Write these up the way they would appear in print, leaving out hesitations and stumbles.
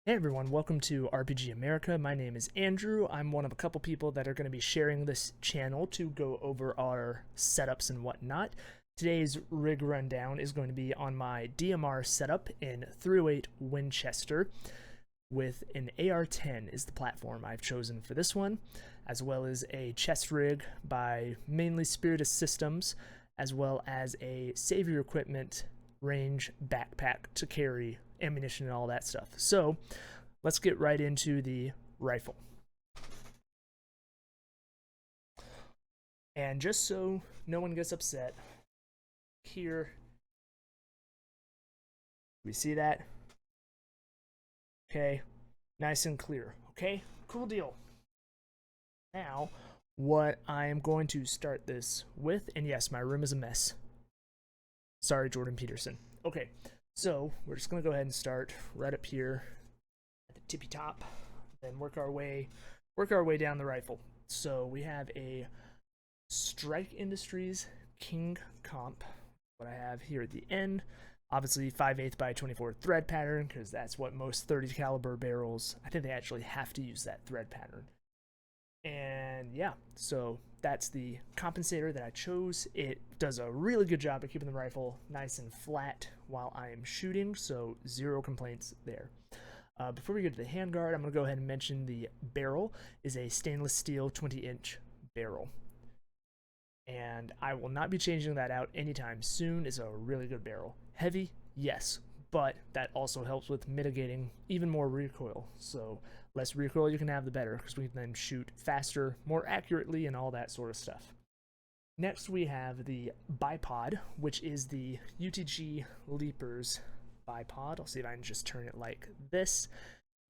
Hey everyone, welcome to RPG America. My name is Andrew. I'm one of a couple people that are going to be sharing this channel to go over our setups and whatnot. Today's rig rundown is going to be on my DMR setup in 308 Winchester with an AR-10 is the platform I've chosen for this one, as well as a chest rig by mainly Spiritus Systems, as well as a Savior Equipment range backpack to carry ammunition and all that stuff. So let's get right into the rifle. And just so no one gets upset, here we see that. Okay, nice and clear. Okay, cool deal. Now, what I am going to start this with, and yes, my room is a mess. Sorry, Jordan Peterson. Okay, so we're just gonna go ahead and start right up here at the tippy top, then work our way down the rifle. So we have a Strike Industries King Comp. What I have here at the end, obviously 5/8 by 24 thread pattern, because that's what most 30 caliber barrels. I think they actually have to use that thread pattern. And yeah, so that's the compensator that I chose. It does a really good job of keeping the rifle nice and flat while I am shooting, so zero complaints there. Before we get to the handguard, I'm going to go ahead and mention the barrel is a stainless steel 20-inch barrel. And I will not be changing that out anytime soon. It's a really good barrel. Heavy, yes, but that also helps with mitigating even more recoil. So less recoil you can have, the better, because we can then shoot faster, more accurately, and all that sort of stuff. Next, we have the bipod, which is the UTG Leapers bipod. I'll see if I can just turn it like this.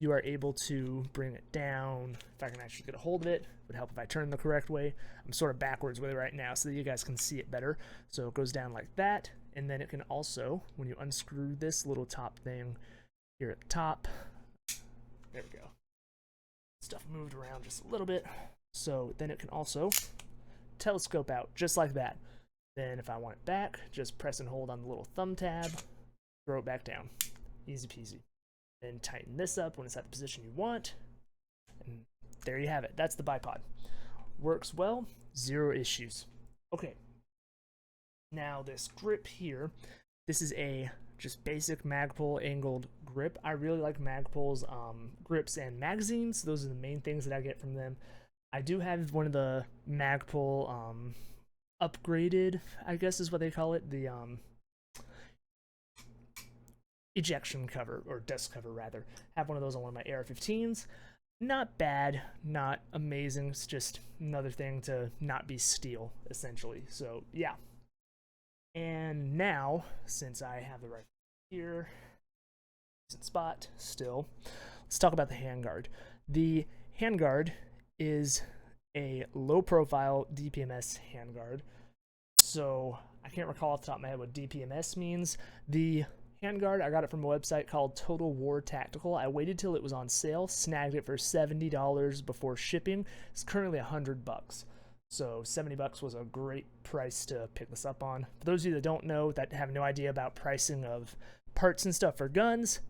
You are able to bring it down. If I can actually get a hold of it, it would help if I turn the correct way. I'm sort of backwards with it right now so that you guys can see it better. So it goes down like that, and then it can also, when you unscrew this little top thing here at the top, there we go. Stuff moved around just a little bit. So then it can also telescope out just like that. Then if I want it back, just press and hold on the little thumb tab, throw it back down. Easy peasy. Then tighten this up when it's at the position you want. And there you have it. That's the bipod. Works well, zero issues. Okay. Now this grip here, this is a just basic Magpul angled grip. I really like Magpul's grips and magazines. Those are the main things that I get from them. I do have one of the Magpul upgraded, I guess is what they call it, the ejection cover, or dust cover rather. Have one of those on one of my AR-15s. Not bad, not amazing. It's just another thing to not be steel, essentially. So yeah. And now, since I have the rifle here, decent spot still, let's talk about the handguard. The handguard is a low-profile DPMS handguard. So I can't recall off the top of my head what DPMS means. The handguard, I got it from a website called Total War Tactical. I waited till it was on sale, snagged it for $70 before shipping. It's currently $100. So $70 was a great price to pick this up on. For those of you that don't know, that have no idea about pricing of parts and stuff for guns,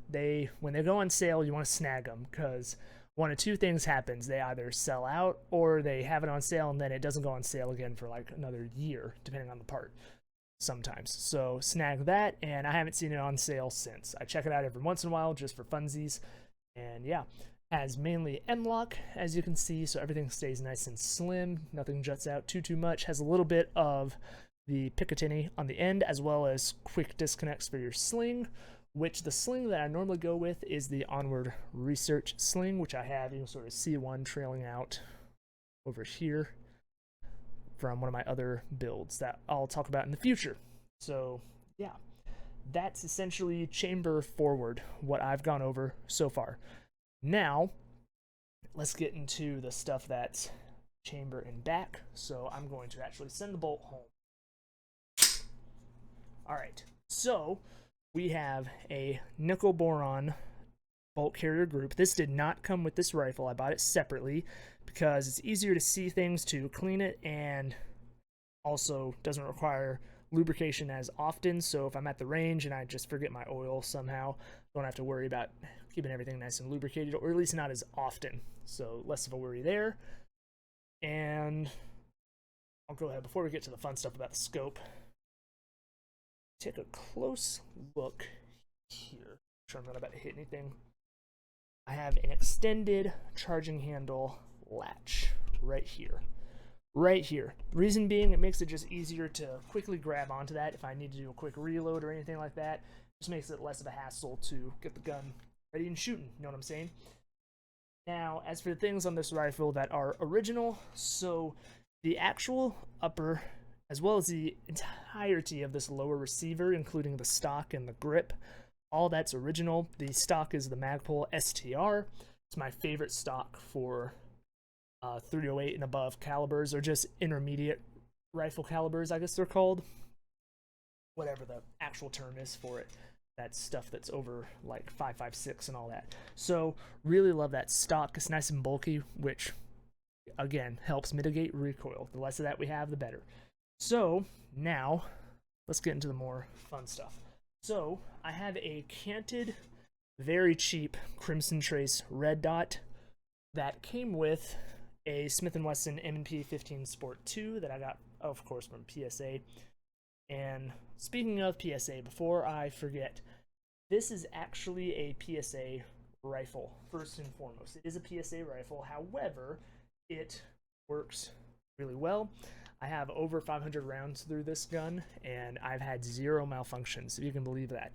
when they go on sale, you want to snag them, because one of two things happens. They either sell out, or they have it on sale and then it doesn't go on sale again for like another year, depending on the part sometimes. So snag that, and I haven't seen it on sale since. I check it out every once in a while just for funsies. And yeah, has mainly M-lock, as you can see, so everything stays nice and slim. Nothing juts out too much. Has a little bit of the Picatinny on the end, as well as quick disconnects for your sling, which the sling that I normally go with is the Onward Research sling, which I have. You can sort of see one trailing out over here from one of my other builds that I'll talk about in the future. So yeah, that's essentially chamber forward, what I've gone over so far. Now, let's get into the stuff that's chamber and back. So I'm going to actually send the bolt home. All right, so we have a nickel boron bolt carrier group. This did not come with this rifle. I bought it separately because it's easier to see things, to clean it, and also doesn't require lubrication as often, so if I'm at the range and I just forget my oil somehow, don't have to worry about keeping everything nice and lubricated, or at least not as often, so less of a worry there. And I'll go ahead, before we get to the fun stuff about the scope, take a close look here. Make sure I'm not about to hit anything. I have an extended charging handle latch right here. Right here. Reason being, it makes it just easier to quickly grab onto that if I need to do a quick reload or anything like that. Just makes it less of a hassle to get the gun ready and shooting, you know what I'm saying? Now, as for the things on this rifle that are original, so the actual upper, as well as the entirety of this lower receiver, including the stock and the grip, all that's original. The stock is the Magpul STR. It's my favorite stock for 308 and above calibers, or just intermediate rifle calibers, I guess they're called. Whatever the actual term is for it. That stuff that's over like 5.56 and all that. So really love that stock. It's nice and bulky, which again helps mitigate recoil. The less of that we have, the better. So now let's get into the more fun stuff. So I have a canted, very cheap Crimson Trace red dot that came with a Smith & Wesson M&P 15 Sport 2 that I got, of course, from PSA. And speaking of PSA, before I forget, this is actually a PSA rifle, first and foremost. It is a PSA rifle, however, it works really well. I have over 500 rounds through this gun, and I've had 0 malfunctions, if you can believe that.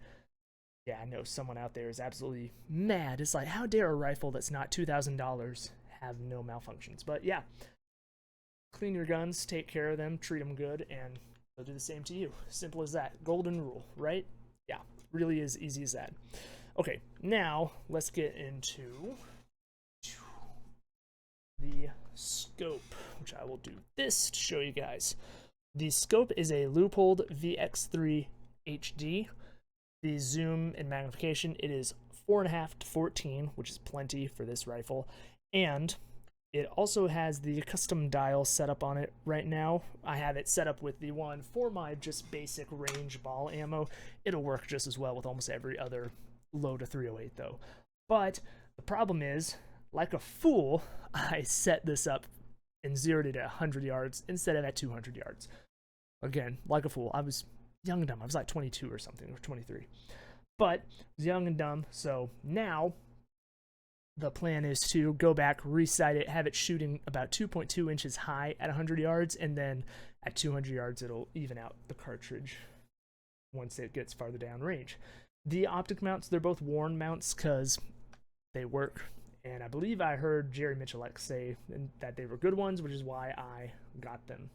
Yeah, I know someone out there is absolutely mad. It's like, how dare a rifle that's not $2,000 have no malfunctions? But yeah, clean your guns, take care of them, treat them good, and they'll do the same to you. Simple as that. Golden rule, right? Yeah, really as easy as that. Okay, now let's get into the scope, which I will do this to show you guys. The scope is a Leupold VX3 HD. The zoom and magnification, it is 4.5 to 14, which is plenty for this rifle. And it also has the custom dial set up on it right now. I have it set up with the one for my just basic range ball ammo. It'll work just as well with almost every other low to 308 though. But the problem is, like a fool, I set this up and zeroed it at 100 yards instead of at 200 yards. Again, like a fool. I was young and dumb. I was like 22 or something, or 23. But I was young and dumb, so now the plan is to go back, resight it, have it shooting about 2.2 inches high at 100 yards, and then at 200 yards it'll even out the cartridge once it gets farther down range. The optic mounts, they're both worn mounts because they work, and I believe I heard Jerry Michalek say that they were good ones, which is why I got them.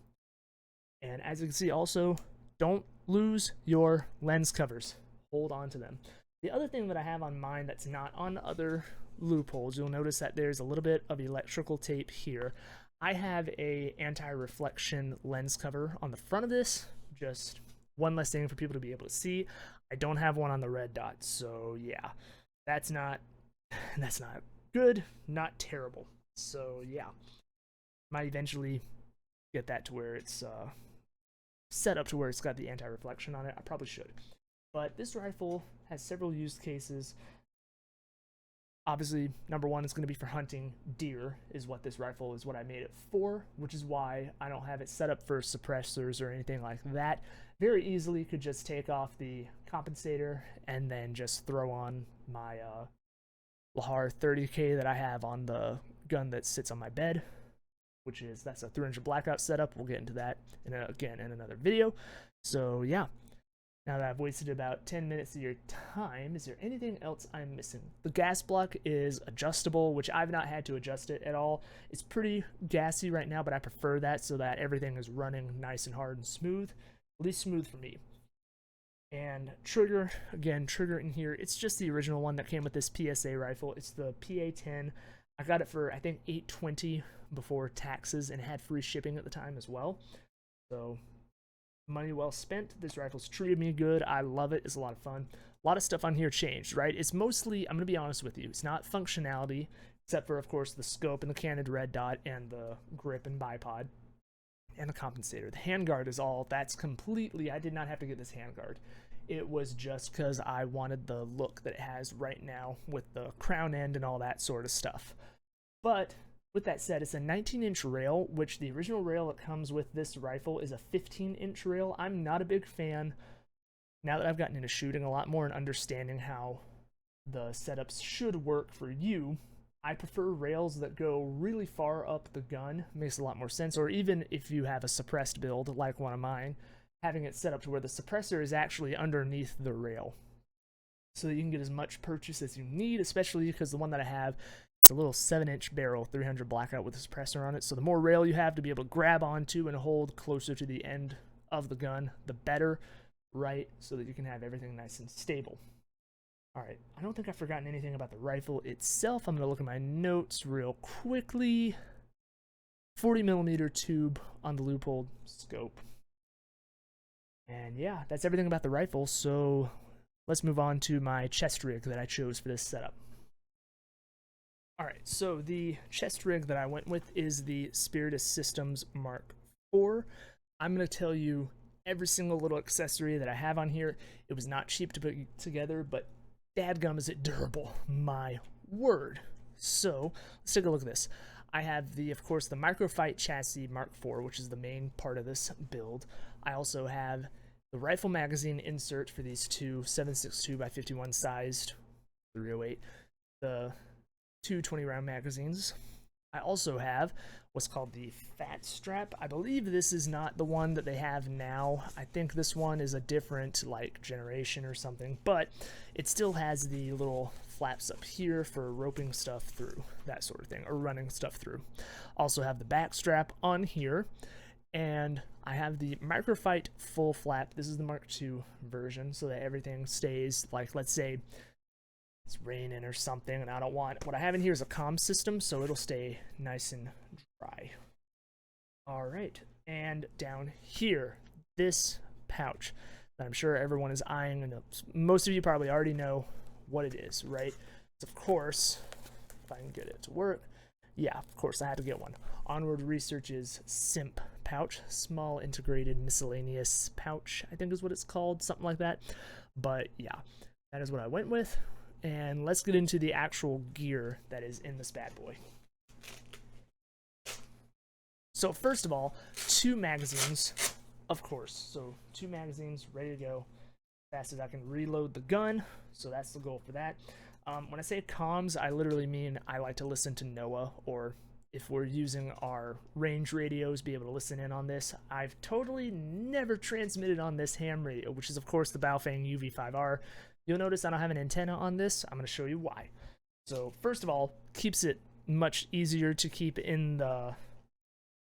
And as you can see also, don't lose your lens covers. Hold on to them. The other thing that I have on mine that's not on other Leupolds, you'll notice that there's a little bit of electrical tape here. I have a anti-reflection lens cover on the front of this, just one less thing for people to be able to see. I don't have one on the red dot, so yeah, that's not good, not terrible. So yeah, might eventually get that to where it's set up to where it's got the anti-reflection on it. I probably should. But this rifle has several use cases. Obviously, number one is going to be for hunting deer, is what this rifle is what I made it for, which is why I don't have it set up for suppressors or anything like that. Very easily could just take off the compensator and then just throw on my Lahar 30K that I have on the gun that sits on my bed, that's a 300 blackout setup. We'll get into that again in another video. So yeah, now that I've wasted about 10 minutes of your time, is there anything else I'm missing? The gas block is adjustable, which I've not had to adjust it at all. It's pretty gassy right now, but I prefer that so that everything is running nice and hard and smooth, at least smooth for me. And trigger, again, trigger in here, it's just the original one that came with this PSA rifle. It's the PA-10. I got it for, I think, $820 before taxes, and it had free shipping at the time as well. So money well spent. This rifle's treated me good. I love it. It's a lot of fun. A lot of stuff on here changed, right? It's mostly, I'm going to be honest with you, it's not functionality, except for, of course, the scope and the canted red dot and the grip and bipod. and a compensator. The handguard is all, that's completely, I did not have to get this handguard. It was just because I wanted the look that it has right now with the crown end and all that sort of stuff. But with that said, it's a 19-inch rail, which the original rail that comes with this rifle is a 15-inch rail. I'm not a big fan. Now that I've gotten into shooting a lot more and understanding how the setups should work for you, I prefer rails that go really far up the gun. Makes a lot more sense. Or even if you have a suppressed build like one of mine, having it set up to where the suppressor is actually underneath the rail, so that you can get as much purchase as you need, especially because the one that I have, it's a little 7-inch barrel, 300 blackout with a suppressor on it. So the more rail you have to be able to grab onto and hold closer to the end of the gun, the better, right? So that you can have everything nice and stable. All right, I don't think I've forgotten anything about the rifle itself. I'm going to look at my notes real quickly. 40mm tube on the loophole scope. And yeah, that's everything about the rifle. So let's move on to my chest rig that I chose for this setup. All right, so the chest rig that I went with is the Spiritus Systems Mark IV. I'm going to tell you every single little accessory that I have on here. It was not cheap to put together, but dadgum is it durable, my word. So let's take a look at this. I have of course, the Microfight Chassis Mark IV, which is the main part of this build. I also have the rifle magazine insert for these two 7.62x51 sized 308, the two 20-round magazines. I also have what's called the Fat Strap. I believe this is not the one that they have now. I think this one is a different generation or something, but it still has the little flaps up here for roping stuff through, that sort of thing, or running stuff through. Also have the back strap on here, and I have the Microfight full flap. This is the Mark II version, so that everything stays, like, let's say it's raining or something, and I don't want, what I have in here is a comm system, so it'll stay nice and dry. All right, and down here, this pouch that I'm sure everyone is eyeing, and most of you probably already know what it is, right? It's, of course, if I can get it to work, yeah, of course, I had to get one. Onward Research's SIMP pouch, Small Integrated Miscellaneous Pouch, I think is what it's called, something like that. But yeah, that is what I went with. And let's get into the actual gear that is in this bad boy. So first of all, 2 magazines, of course. So 2 magazines ready to go, fast as I can reload the gun. So that's the goal for that. When I say comms, I literally mean I like to listen to NOAA, or if we're using our range radios, be able to listen in on this. I've totally never transmitted on this ham radio, which is of course the Baofeng UV5R. You'll notice I don't have an antenna on this. I'm going to show you why. So first of all, keeps it much easier to keep in the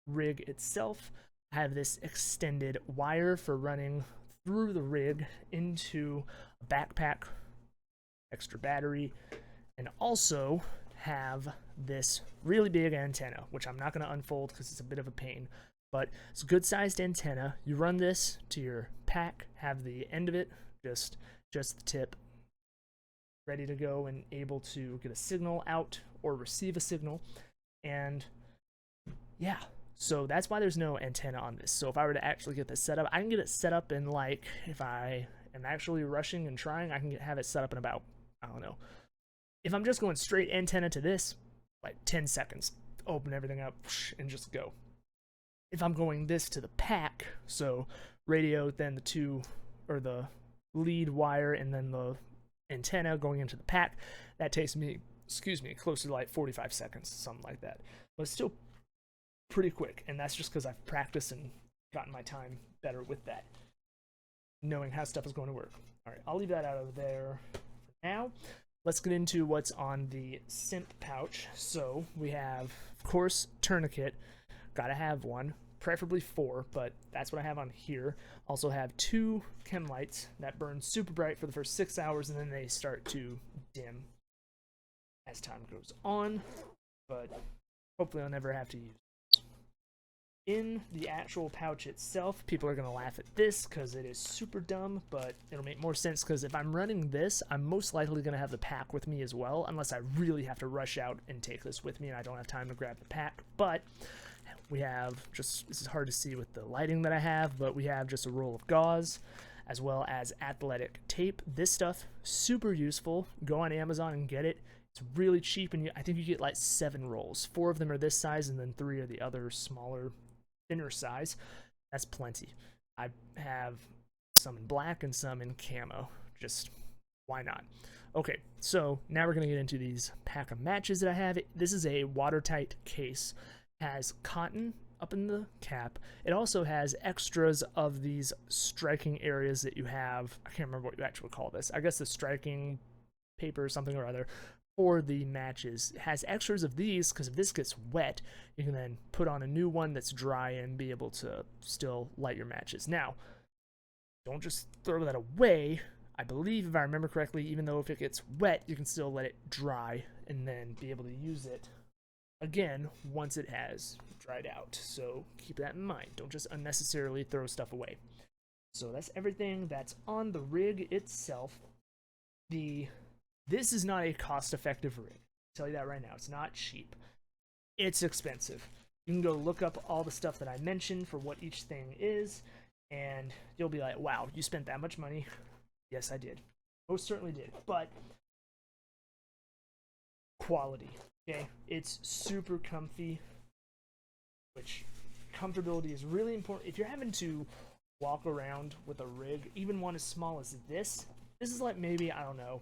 rig itself. I have this extended wire for running through the rig into a backpack, extra battery, and also have this really big antenna, which I'm not going to unfold because it's a bit of a pain, but it's a good sized antenna. You run this to your pack, have the end of it, just the tip, ready to go and able to get a signal out or receive a signal. And yeah, so that's why there's no antenna on this. So if I were to actually get this set up, I can get it set up in, like, if I am actually rushing and trying, I can have it set up in about, I don't know, if I'm just going straight antenna to this, like 10 seconds, open everything up and just go. If I'm going this to the pack, so radio, then the lead wire, and then the antenna going into the pack, that takes me, closer to like 45 seconds, something like that. But it's still pretty quick, and that's just because I've practiced and gotten my time better with that, knowing how stuff is going to work. All right, I'll leave that out of there for now. Let's get into what's on the SIMP pouch. So we have, of course, tourniquet. Gotta have one. Preferably 4, but that's what I have on here. Also have 2 chem lights that burn super bright for the first 6 hours, and then they start to dim as time goes on, but hopefully I'll never have to use it. In the actual pouch itself, people are going to laugh at this because it is super dumb, but it'll make more sense because if I'm running this, I'm most likely going to have the pack with me as well, unless I really have to rush out and take this with me and I don't have time to grab the pack. But we have just, this is hard to see with the lighting that I have, but we have just a roll of gauze as well as athletic tape. This stuff, super useful. Go on Amazon and get it. It's really cheap, and I think you get like 7 rolls. 4 of them are this size, and then 3 are the other smaller, thinner size. That's plenty. I have some in black and some in camo. Just, why not? Okay, so now we're going to get into these pack of matches that I have. This is a watertight case. Has cotton up in the cap. It also has extras of these striking areas that you have. I can't remember what you actually call this. I guess the striking paper or something or other for the matches. It has extras of these because if this gets wet, you can then put on a new one that's dry and be able to still light your matches. Now, don't just throw that away. I believe, if I remember correctly, even though if it gets wet, you can still let it dry and then be able to use it again once it has dried out. So keep that in mind. Don't just unnecessarily throw stuff away. So that's everything that's on the rig itself. This is not a cost-effective rig. I'll tell you that right now. It's not cheap. It's expensive. You can go look up all the stuff that I mentioned for what each thing is, and you'll be like, wow, you spent that much money? Yes, I did. Most certainly did. But quality, okay? It's super comfy, which comfortability is really important. If you're having to walk around with a rig, even one as small as this is like maybe, I don't know,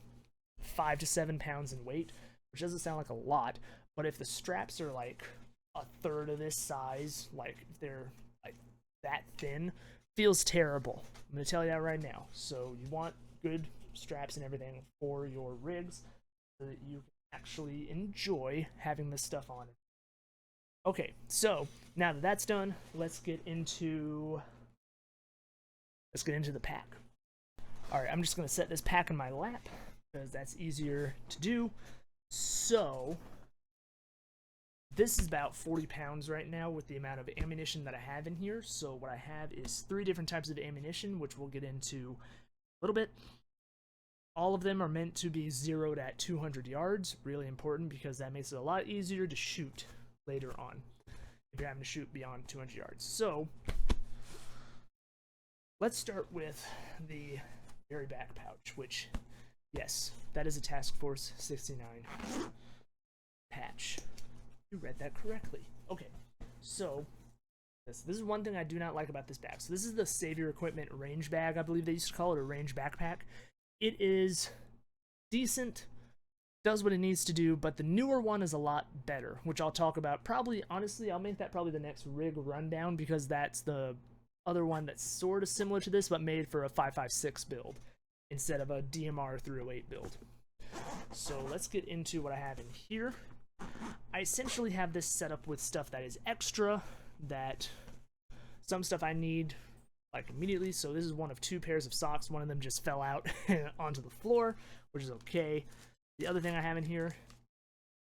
5 to 7 pounds in weight, which doesn't sound like a lot, but if the straps are like a third of this size, like if they're like that thin, feels terrible. I'm going to tell you that right now. So you want good straps and everything for your rigs so that you can actually enjoy having this stuff on. Okay, so now that that's done, let's get into the pack. All right, I'm just going to set this pack in my lap because that's easier to do. So this is about 40 pounds right now with the amount of ammunition that I have in here. So what I have is 3 different types of ammunition, which we'll get into a little bit. All of them are meant to be zeroed at 200 yards. Really important because that makes it a lot easier to shoot later on if you're having to shoot beyond 200 yards. So let's start with the very back pouch, which, yes, that is a Task Force 69 patch. You read that correctly. Okay, so this is one thing I do not like about this bag. So this is the Savior Equipment range bag, I believe they used to call it, a range backpack. It is decent, does what it needs to do, but the newer one is a lot better, which I'll talk about. Probably, honestly, I'll make that probably the next rig rundown because that's the other one that's sort of similar to this, but made for a 5.56 build instead of a DMR 308 build. So let's get into what I have in here. I essentially have this set up with stuff that is extra, that some stuff I need like immediately. So this is one of 2 pairs of socks. One of them just fell out onto the floor, which is okay. The other thing I have in here,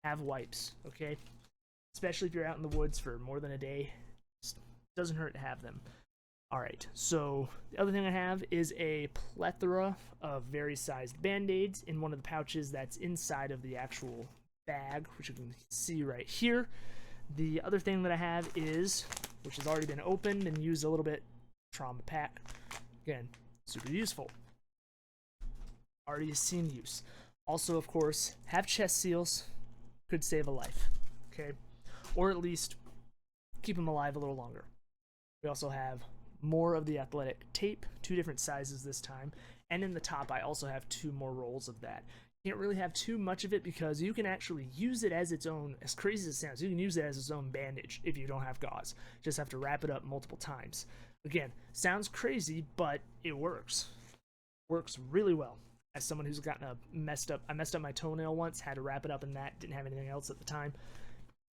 have wipes, okay? Especially if you're out in the woods for more than a day, it doesn't hurt to have them. All right, so the other thing I have is a plethora of various sized band-aids in one of the pouches that's inside of the actual bag, which you can see right here. The other thing that I have is, which has already been opened and used a little bit, trauma pack. Again, super useful. Already seen use. Also, of course, have chest seals. Could save a life, okay? Or at least keep them alive a little longer. We also have more of the athletic tape, 2 different sizes this time, and in the top I also have 2 more rolls of that. Can't really have too much of it because you can actually use it as its own, as crazy as it sounds, you can use it as its own bandage if you don't have gauze. Just have to wrap it up multiple times. Again, sounds crazy, but it works. Works really well. As someone who's gotten I messed up my toenail once, had to wrap it up in that, didn't have anything else at the time.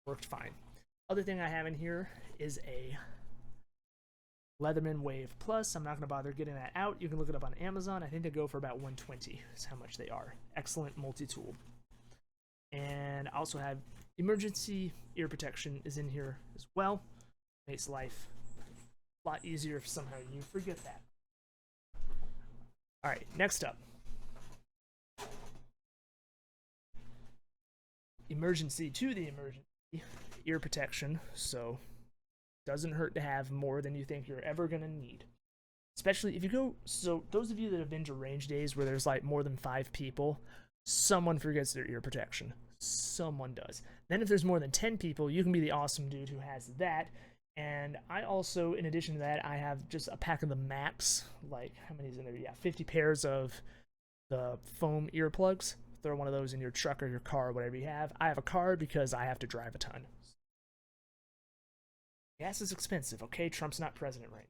Worked fine. Other thing I have in here is a Leatherman Wave Plus. I'm not going to bother getting that out. You can look it up on Amazon. I think they go for about $120 is how much they are. Excellent multi-tool. And I also have emergency ear protection is in here as well. Makes life a lot easier if somehow you forget that. All right, next up. Emergency ear protection. So Doesn't hurt to have more than you think you're ever gonna need. Especially if you go, so those of you that have been to range days where there's like more than 5 people, someone forgets their ear protection. Someone does. Then if there's more than 10 people, you can be the awesome dude who has that. And I also, in addition to that, I have just a pack of the max, like, how many is in there? Yeah, 50 pairs of the foam earplugs. Throw one of those in your truck or your car, whatever you have. I have a car because I have to drive a ton. Gas is expensive, okay? Trump's not president right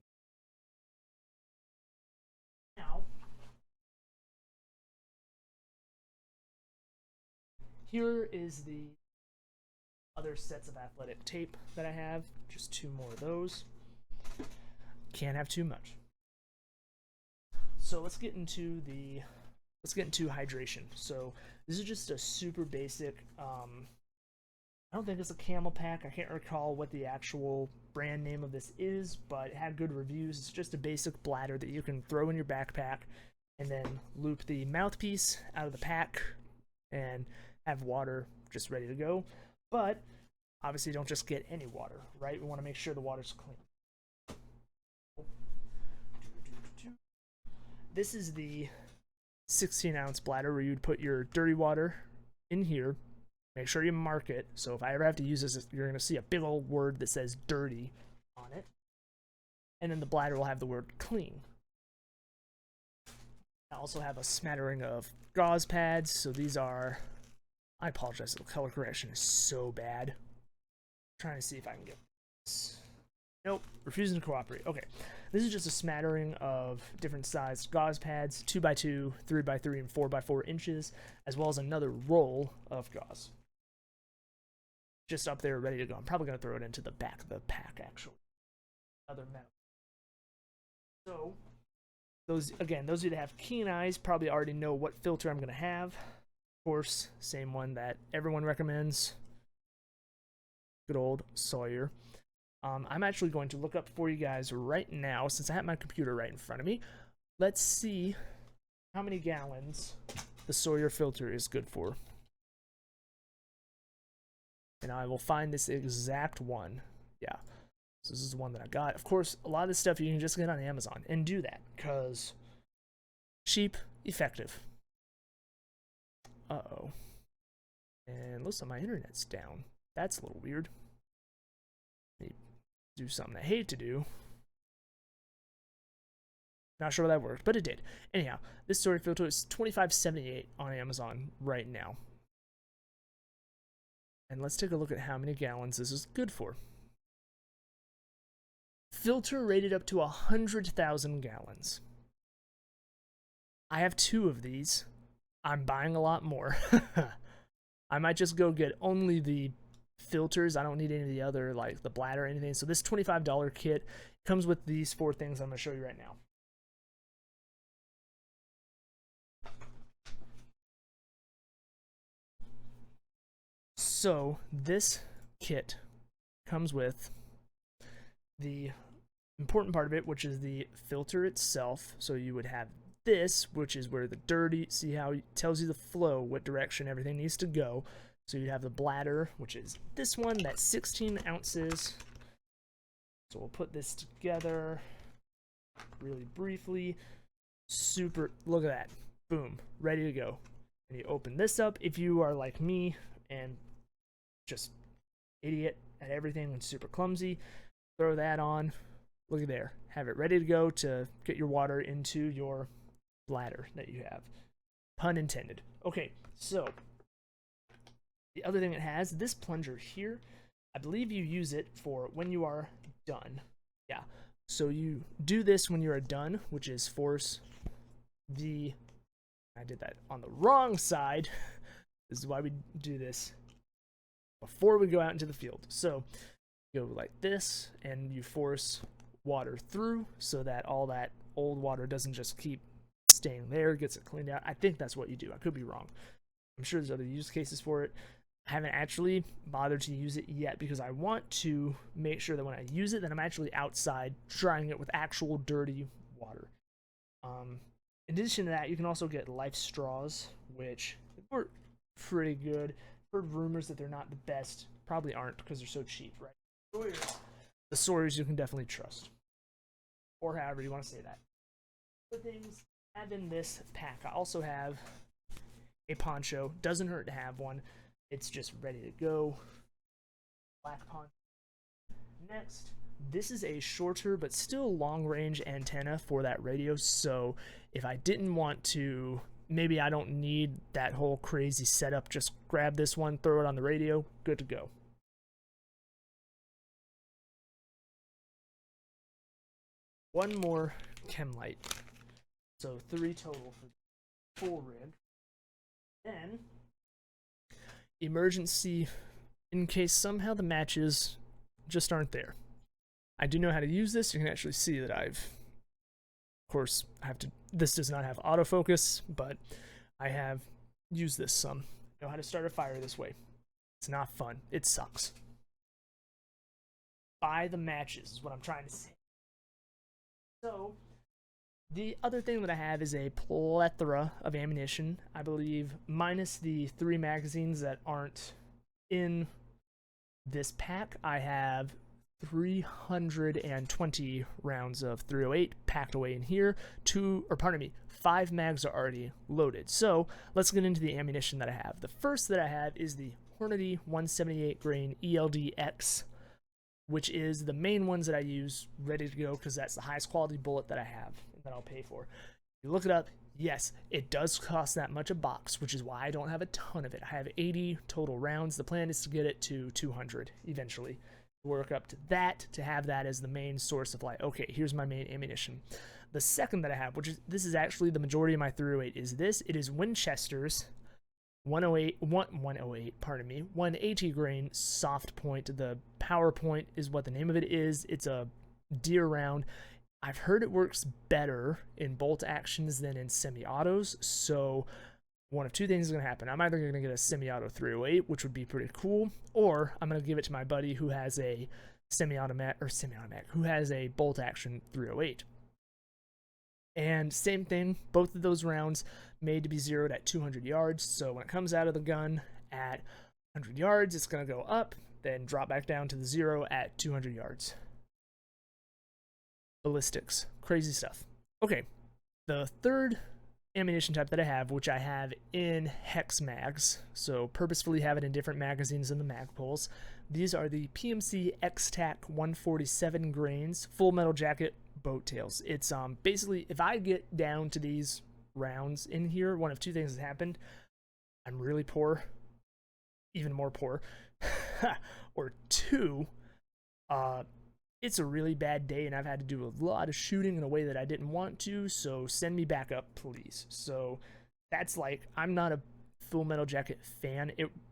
now. Here is the other sets of athletic tape that I have. Just 2 more of those. Can't have too much. So let's get into hydration. So this is just a super basic, I don't think it's a camel pack. I can't recall what the actual brand name of this is, but it had good reviews. It's just a basic bladder that you can throw in your backpack and then loop the mouthpiece out of the pack and have water just ready to go. But obviously don't just get any water, right? We want to make sure the water's clean. This is the 16-ounce bladder where you'd put your dirty water in here. Make sure you mark it, so if I ever have to use this, you're going to see a big old word that says dirty on it. And then the bladder will have the word clean. I also have a smattering of gauze pads, so these are... I apologize, the color correction is so bad. I'm trying to see if I can get this. Nope, refusing to cooperate. Okay, this is just a smattering of different sized gauze pads, 2x2, 3x3, and 4x4 inches, as well as another roll of gauze. Just up there, ready to go. I'm probably going to throw it into the back of the pack, actually. Other metal. So, those of you that have keen eyes probably already know what filter I'm going to have. Of course, same one that everyone recommends. Good old Sawyer. I'm actually going to look up for you guys right now, since I have my computer right in front of me. Let's see how many gallons the Sawyer filter is good for. And I will find this exact one. Yeah, so this is the one that I got. Of course, a lot of this stuff you can just get on Amazon and do that, because cheap, effective. Uh-oh. And looks like my internet's down. That's a little weird. Do something I hate to do. Not sure why that worked, but it did. Anyhow, this Sawyer filter is $25.78 on Amazon right now. And let's take a look at how many gallons this is good for. Filter rated up to 100,000 gallons. I have 2 of these. I'm buying a lot more. I might just go get only the filters. I don't need any of the other, like the bladder or anything. So this $25 kit comes with these 4 things I'm going to show you right now. So this kit comes with the important part of it, which is the filter itself. So you would have this, which is where the dirty, see how it tells you the flow, what direction everything needs to go. So you have the bladder, which is this one, that's 16 ounces. So we'll put this together really briefly. Super, look at that. Boom, ready to go. And you open this up. If you are like me and just idiot at everything and super clumsy, throw that on. Look at there. Have it ready to go to get your water into your bladder that you have. Pun intended. Okay, so the other thing it has, this plunger here, I believe you use it for when you are done. Yeah, so you do this when you are done, which is force the, I did that on the wrong side. This is why we do this before we go out into the field. So you go like this, and you force water through so that all that old water doesn't just keep staying there, gets it cleaned out. I think that's what you do. I could be wrong. I'm sure there's other use cases for it. I haven't actually bothered to use it yet because I want to make sure that when I use it, that I'm actually outside trying it with actual dirty water. In addition to that, you can also get life straws, which were pretty good. Heard rumors that they're not the best. Probably aren't because they're so cheap, right? The the source you can definitely trust, or however you want to say that. Other things I have in this pack. I also have a poncho. Doesn't hurt to have one. It's just ready to go. Black poncho. Next, this is a shorter but still long-range antenna for that radio. So if I didn't want to, maybe I don't need that whole crazy setup, just grab this one, throw it on the radio, good to go. One more chem light. So 3 total for the full rig. Then, emergency, in case somehow the matches just aren't there. I do know how to use this. You can actually see that of course, this does not have autofocus, but I have used this some. I know how to start a fire this way. It's not fun. It sucks. Buy the matches is what I'm trying to say. So, the other thing that I have is a plethora of ammunition. I believe, minus the 3 magazines that aren't in this pack, I have 320 rounds of 308 packed away in here. 5 mags are already loaded. So let's get into the ammunition that I have. The first that I have is the Hornady 178 grain ELD-X, which is the main ones that I use, ready to go, because that's the highest quality bullet that I have that I'll pay for. You look it up, yes, it does cost that much a box, which is why I don't have a ton of it. I have 80 total rounds. The plan is to get it to 200 eventually. Work up to that, to have that as the main source of like, okay, here's my main ammunition. The second that I have, this is actually the majority of my 308, is this. It is Winchester's 180 grain soft point. The power point is what the name of it is. It's a deer round. I've heard it works better in bolt actions than in semi-autos, so one of 2 things is going to happen. I'm either going to get a semi-auto 308, which would be pretty cool, or I'm going to give it to my buddy who has a semi-automatic, who has a bolt action 308. And same thing, both of those rounds made to be zeroed at 200 yards, so when it comes out of the gun at 100 yards, it's going to go up, then drop back down to the 0 at 200 yards. Ballistics. Crazy stuff. Okay, the third ammunition type that I have, which I have in hex mags, so purposefully have it in different magazines than the Magpuls. These are the PMC X-Tac 147 grains Full Metal Jacket boat tails. It's basically, if I get down to these rounds in here, one of 2 things has happened. I'm really poor, even more poor, or 2, it's a really bad day and I've had to do a lot of shooting in a way that I didn't want to, so send me back up, please. So that's like, I'm not a Full Metal Jacket fan.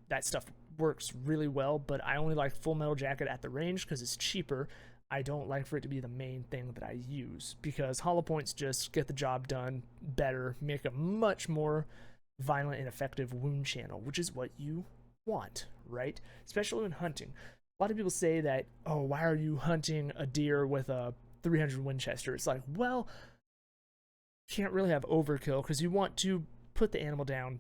That stuff works really well, but I only like Full Metal Jacket at the range because it's cheaper. I don't like for it to be the main thing that I use, because hollow points just get the job done better, make a much more violent and effective wound channel, which is what you want, right? Especially when hunting. A lot of people say that, oh, why are you hunting a deer with a 300 Winchester? It's like, well, you can't really have overkill because you want to put the animal down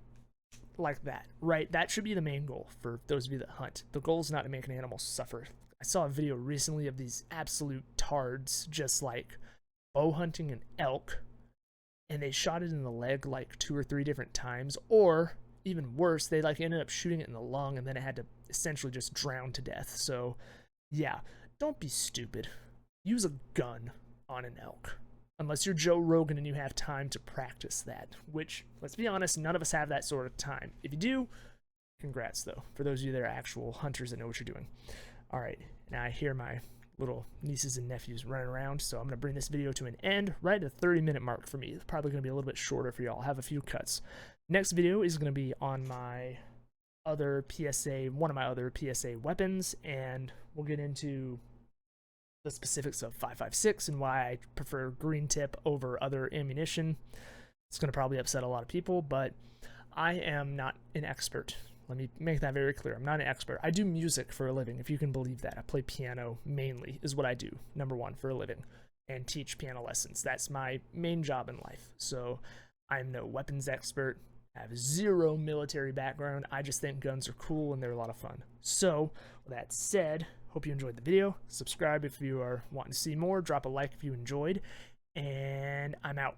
like that, right? That should be the main goal for those of you that hunt. The goal is not to make an animal suffer. I saw a video recently of these absolute tards just like bow hunting an elk, and they shot it in the leg like 2 or 3 different times, or even worse, they like ended up shooting it in the lung and then it had to essentially just drown to death. So yeah, don't be stupid. Use a gun on an elk. Unless you're Joe Rogan and you have time to practice that, which, let's be honest, none of us have that sort of time. If you do, congrats though, for those of you that are actual hunters that know what you're doing. Alright, now I hear my little nieces and nephews running around, so I'm going to bring this video to an end right at the 30-minute mark for me. It's probably going to be a little bit shorter for y'all. I'll have a few cuts. Next video is going to be on my other PSA, one of my other PSA weapons, and we'll get into the specifics of 5.56 and why I prefer green tip over other ammunition. It's going to probably upset a lot of people, but I am not an expert. Let me make that very clear. I'm not an expert. I do music for a living, if you can believe that. I play piano mainly, is what I do, #1, for a living, and teach piano lessons. That's my main job in life. So I'm no weapons expert. I have 0 military background. I just think guns are cool and they're a lot of fun. So, with that said, Hope you enjoyed the video. Subscribe if you are wanting to see more. Drop a like if you enjoyed. And I'm out.